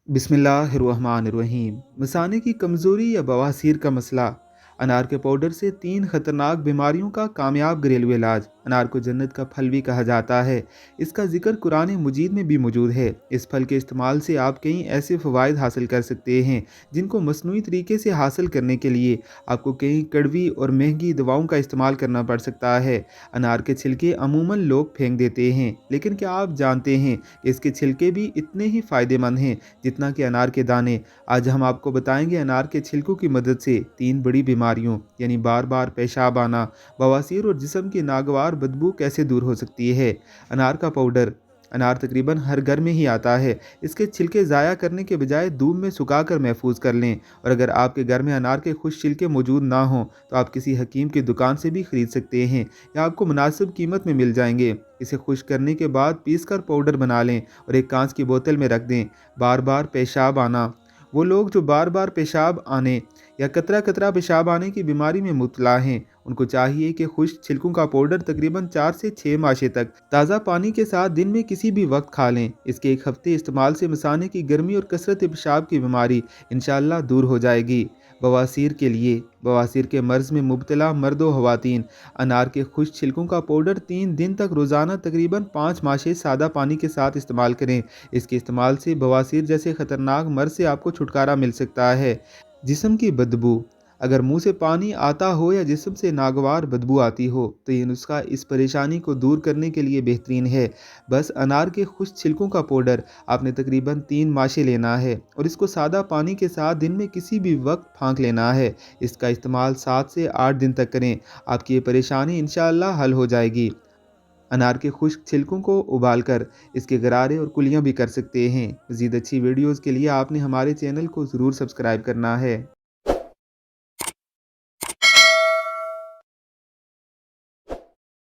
बिस्मिल्लाहिर्रहमानिर्रहीम। मसाने की कमज़ोरी या बवासीर का मसला। अनार के पाउडर से 3 ख़तरनाक बीमारियों का कामयाब घरेलू इलाज। अनार को जन्नत का फल भी कहा जाता है। इसका जिक्र कुरान मजीद में भी मौजूद है। इस फल के इस्तेमाल से आप कई ऐसे फ़वाइद हासिल कर सकते हैं जिनको मसनूई तरीके से हासिल करने के लिए आपको कई कड़वी और महंगी दवाओं का इस्तेमाल करना पड़ सकता है। अनार के छिलके अमूमन लोग फेंक देते हैं, लेकिन क्या आप जानते हैं कि इसके छिलके भी इतने ही फ़ायदेमंद हैं जितना कि अनार के दाने। आज हम आपको बताएंगे अनार के छिलकों की मदद से 3 बड़ी बीमारियों यानी बार बार पेशाब आना, बवासीर और जिस्म की नागवार बदबू कैसे दूर हो सकती है। अनार का पाउडर। अनार तकरीबन हर घर में ही आता है। इसके छिलके ज़ाया करने के बजाय धूप में सुखाकर महफूज कर लें, और अगर आपके घर में अनार के खुश छिलके मौजूद ना हों तो आप किसी हकीम की दुकान से भी ख़रीद सकते हैं या आपको मुनासिब कीमत में मिल जाएंगे। इसे खुश करने के बाद पीस कर पाउडर बना लें और एक कांच की बोतल में रख दें। बार बार पेशाब आना। वो लोग जो बार बार पेशाब आने या कतरा कतरा पेशाब आने की बीमारी में मुब्तला हैं, उनको चाहिए कि खुश्क छिलकों का पाउडर तकरीबन 4 से 6 माशे तक ताज़ा पानी के साथ दिन में किसी भी वक्त खा लें। इसके एक हफ्ते इस्तेमाल से मसाने की गर्मी और कसरत पेशाब की बीमारी इंशाअल्लाह दूर हो जाएगी। बवासीर के लिए। बवासीर के मर्ज़ में मुब्तला मर्द व ख़वातीन अनार के खुश्क छिलकों का पाउडर 3 दिन तक रोज़ाना तकरीबन 5 माशे सादा पानी के साथ इस्तेमाल करें। इसके इस्तेमाल से बवासीर जैसे ख़तरनाक मर्ज़ से आपको छुटकारा मिल सकता है। जिस्म की बदबू। अगर मुंह से पानी आता हो या जिस्म से नागवार बदबू आती हो तो ये नुस्खा इस परेशानी को दूर करने के लिए बेहतरीन है। बस अनार के खुश्क छिलकों का पाउडर आपने तकरीबन 3 माशे लेना है और इसको सादा पानी के साथ दिन में किसी भी वक्त फाँक लेना है। इसका इस्तेमाल 7 से 8 दिन तक करें। आपकी ये परेशानी इंशाअल्लाह हल हो जाएगी। अनार के खुश्क छिलकों को उबालकर इसके गरारे और कुलियाँ भी कर सकते हैं। मज़ीद अच्छी वीडियोज़ के लिए आपने हमारे चैनल को ज़रूर सब्सक्राइब करना है।